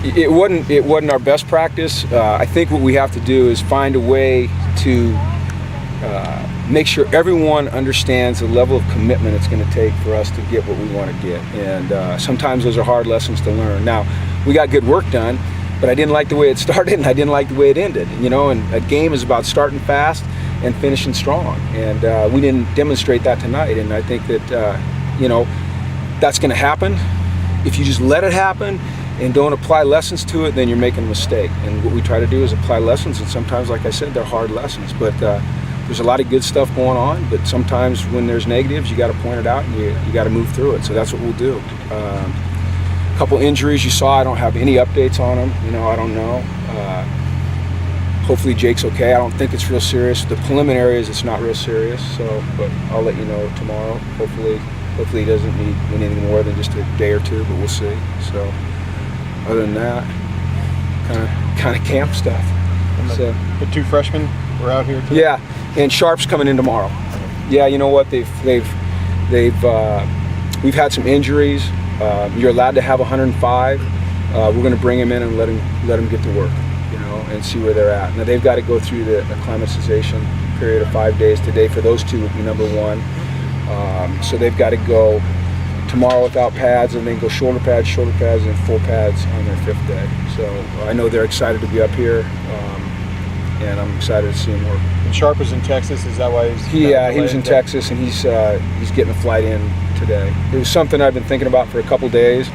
It wasn't our best practice. I think what we have to do is find a way to make sure everyone understands the level of commitment it's going to take for us to get what we want to get. And sometimes those are hard lessons to learn. Now, we got good work done, but I didn't like the way it started and I didn't like the way it ended. And a game is about starting fast and finishing strong. And we didn't demonstrate that tonight. And I think that, that's going to happen. If you just let it happen and don't apply lessons to it, then you're making a mistake. And what we try to do is apply lessons, and sometimes, like I said, they're hard lessons. But there's a lot of good stuff going on, but sometimes when there's negatives, you got to point it out and you got to move through it. So that's what we'll do. A couple injuries you saw, I don't have any updates on them. I don't know. Hopefully Jake's okay. I don't think it's real serious. The preliminary is it's not real serious, but I'll let you know tomorrow. Hopefully he doesn't need anything more than just a day or two, but we'll see. So other than that, kind of camp stuff. So the two freshmen were out here too? Yeah, and Sharp's coming in tomorrow. Yeah, you know what? We've had some injuries. You're allowed to have 105. We're going to bring him in and let him get to work, and see where they're at. Now they've got to go through the acclimatization period of 5 days. Today for those two would be number one. So they've got to go tomorrow without pads, and then go shoulder pads, and full pads on their 5th day. So I know they're excited to be up here, and I'm excited to see him work. And Sharp was in Texas. Is that why he's? He was in Texas, and he's getting a flight in today. It was something I've been thinking about for a couple days,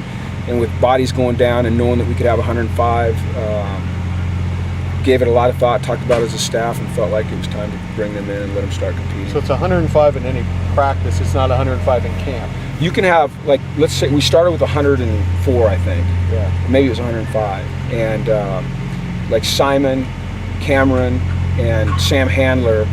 and with bodies going down and knowing that we could have 105, gave it a lot of thought, talked about it as a staff, and felt like it was time to bring them in and let them start competing. So it's 105 in any practice. It's not 105 in camp. You can have, let's say we started with 104, I think. Yeah. Maybe it was 105. And Simon, Cameron, and Sam Handler,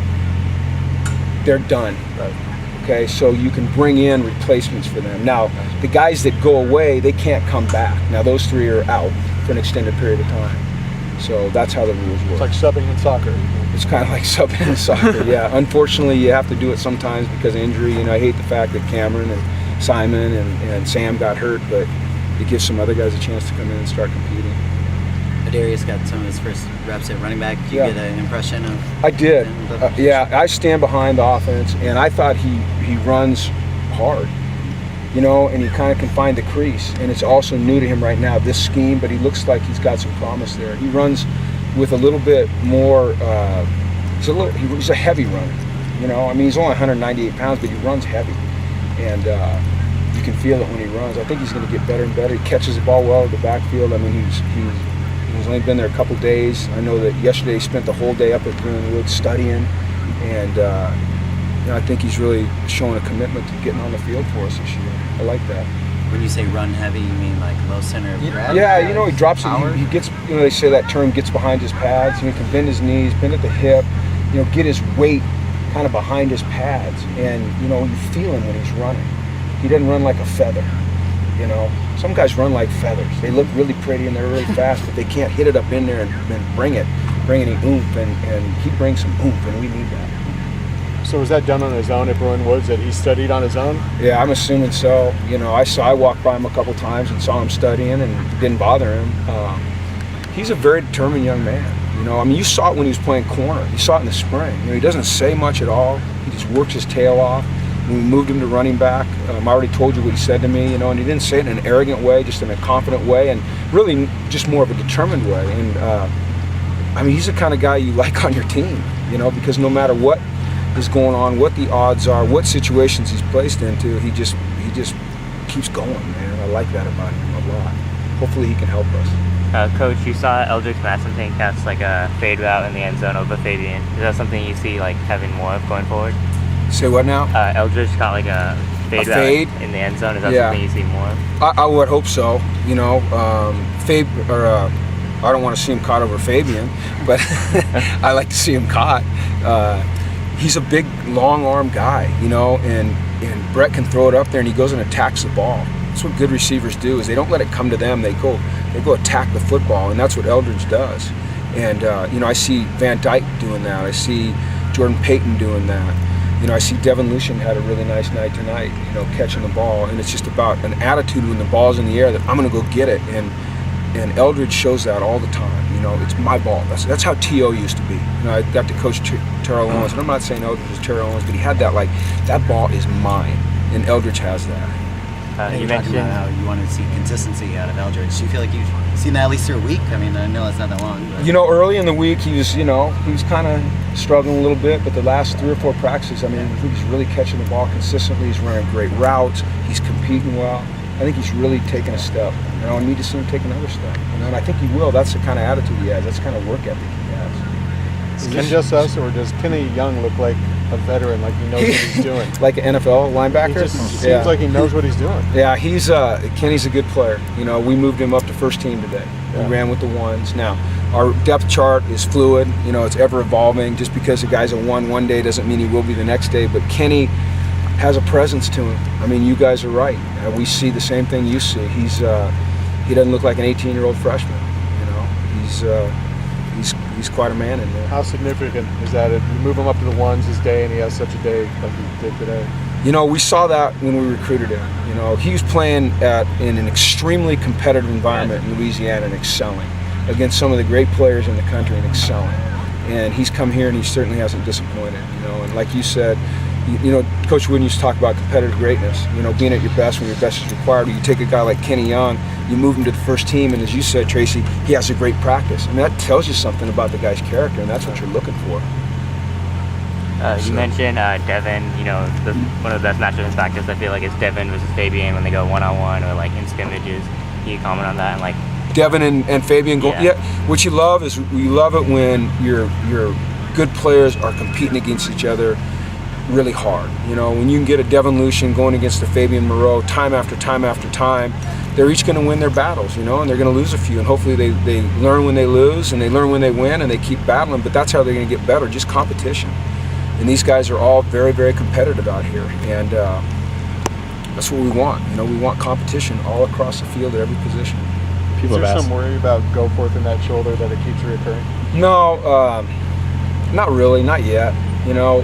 they're done. Right. Okay, so you can bring in replacements for them. Now, the guys that go away, they can't come back. Now, those 3 are out for an extended period of time. So that's how the rules work. It's like subbing in soccer. It's kind of like subbing in soccer, yeah. Unfortunately, you have to do it sometimes because of injury. I hate the fact that Cameron and Simon and Sam got hurt, but it gives some other guys a chance to come in and start competing. Darius got some of his first reps at running back. Did you get an impression of? I did. Yeah, I stand behind the offense, and I thought he runs hard, and he kind of can find the crease. And it's also new to him right now, this scheme, but he looks like he's got some promise there. He runs with a little bit more. He's a heavy runner. He's only 198 pounds, but he runs heavy, and you can feel it when he runs. I think he's going to get better and better. He catches the ball well at the backfield. He's only been there a couple days. I know that yesterday he spent the whole day up at Greenwood studying, and I think he's really showing a commitment to getting on the field for us this year. I like that. When you say run heavy, you mean like low center of gravity? Yeah, he drops it. He gets, they say that term, gets behind his pads. He can bend his knees, bend at the hip, get his weight kind of behind his pads, and you feel him when he's running. He doesn't run like a feather. Some guys run like feathers. They look really pretty and they're really fast, but they can't hit it up in there and bring any oomph, and he brings some oomph, and we need that. So was that done on his own at Bruin Woods, that he studied on his own? Yeah, I'm assuming so. I walked by him a couple times and saw him studying, and it didn't bother him. He's a very determined young man. You saw it when he was playing corner. You saw it in the spring. He doesn't say much at all. He just works his tail off. When we moved him to running back, I already told you what he said to me, and he didn't say it in an arrogant way, just in a confident way, and really just more of a determined way. And he's the kind of guy you like on your team, because no matter what is going on, what the odds are, what situations he's placed into, he just keeps going, man. I like that about him a lot. Hopefully he can help us. Coach, you saw Eldridge Masson catch like a fade route in the end zone over Fabian. Is that something you see having more of going forward? Say what now? Eldridge got like a fade route in the end zone. Is that something you see more of? I would hope so. I don't want to see him caught over Fabian, but I like to see him caught. He's a big, long-arm guy, and Brett can throw it up there, and he goes and attacks the ball. That's what good receivers do, is they don't let it come to them. They go attack the football, and that's what Eldridge does. And, I see Van Dyke doing that. I see Jordan Payton doing that. I see Devin Lucian had a really nice night tonight, catching the ball. And it's just about an attitude when the ball's in the air that I'm going to go get it. And and Eldridge shows that all the time. You know, it's my ball. That's how T.O. used to be. You know, I got to coach Terrell Owens, and I'm not saying Eldridge is Terrell Owens, but he had that, like, that ball is mine, and Eldridge has that. You mentioned about how you wanted to see consistency out of Eldridge. Do you feel like you've seen that at least through a week? I mean, I know it's not that long. But. You know, early in the week, he was kind of struggling a little bit, but the last 3 or 4 practices, I mean, I think he's really catching the ball consistently. He's running great routes. He's competing well. I think he's really taking a step. And I need to see him take another step. You know, and I think he will. That's the kind of attitude he has. That's the kind of work ethic he has. Is it just us, or does Kenny Young look like a veteran, like he knows what he's doing? Like an NFL linebacker? He just seems like he knows what he's doing. Yeah, Kenny's a good player. You know, we moved him up to first team today. We ran with the ones. Now, our depth chart is fluid. You know, it's ever evolving. Just because a guy's a 1 one day doesn't mean he will be the next day. But Kenny has a presence to him. I mean, you guys are right. We see the same thing you see. He doesn't look like an 18-year-old freshman. You know, he's quite a man in there. How significant is that? If you move him up to the ones his day, and he has such a day like he did today. You know, we saw that when we recruited him. You know, he was playing in an extremely competitive environment in Louisiana and excelling against some of the great players in the country and excelling. And he's come here and he certainly hasn't disappointed. You know, and like you said, you know, Coach Wooden used to talk about competitive greatness. You know, being at your best when your best is required. You take a guy like Kenny Young, you move him to the first team, and as you said, Tracy, he has a great practice. I mean, that tells you something about the guy's character, and that's what you're looking for. You mentioned Devin. You know, one of the best matchups in practice, I feel like, is Devin versus Fabian when they go one-on-one or like in scrimmages. Can you comment on that? And like Devin and Fabian go. Yeah. What you love is you love it when your good players are competing against each other really hard. You know, when you can get a Devin Lucian going against a Fabian Moreau time after time after time, they're each going to win their battles, you know, and they're going to lose a few, and hopefully they learn when they lose and they learn when they win and they keep battling, but that's how they're going to get better, just competition. And these guys are all very, very competitive out here, and that's what we want. You know, we want competition all across the field at every position. Is there some worry about go forth in that shoulder that it keeps reoccurring? No, not really, not yet. You know,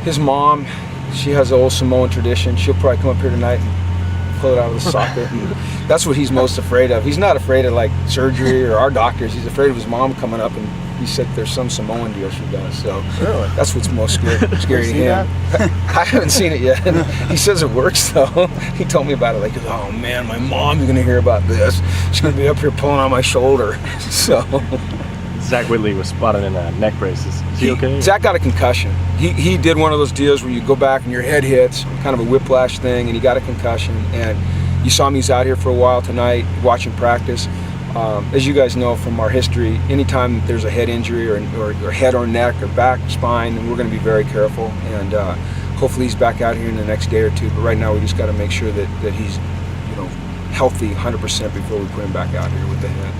his mom, she has the old Samoan tradition. She'll probably come up here tonight and pull it out of the socket. And that's what he's most afraid of. He's not afraid of like surgery or our doctors. He's afraid of his mom coming up, and he said there's some Samoan deal she does. So really? That's what's most scary to him. I haven't seen it yet. He says it works though. He told me about it. Like, oh man, my mom's gonna hear about this. She's gonna be up here pulling on my shoulder. So. Zach Whitley was spotted in neck braces. Is he okay? Zach got a concussion. He did one of those deals where you go back and your head hits, kind of a whiplash thing, and he got a concussion. And you saw him, he's out here for a while tonight watching practice. As you guys know from our history, anytime there's a head injury or head or neck or back, spine, we're going to be very careful. And hopefully he's back out here in the next day or two. But right now we just got to make sure that he's, you know, healthy 100% before we put him back out here with the head.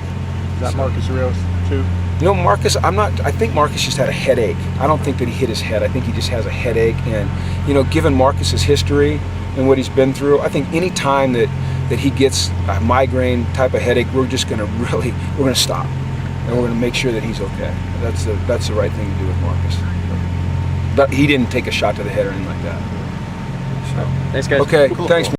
Is that Marcus Rios too? You know, Marcus, I think Marcus just had a headache. I don't think that he hit his head. I think he just has a headache. And, you know, given Marcus's history and what he's been through, I think any time that he gets a migraine type of headache, we're just going to stop. And we're going to make sure that he's okay. That's the right thing to do with Marcus. But he didn't take a shot to the head or anything like that. So. Thanks, guys. Okay, Cool. thanks.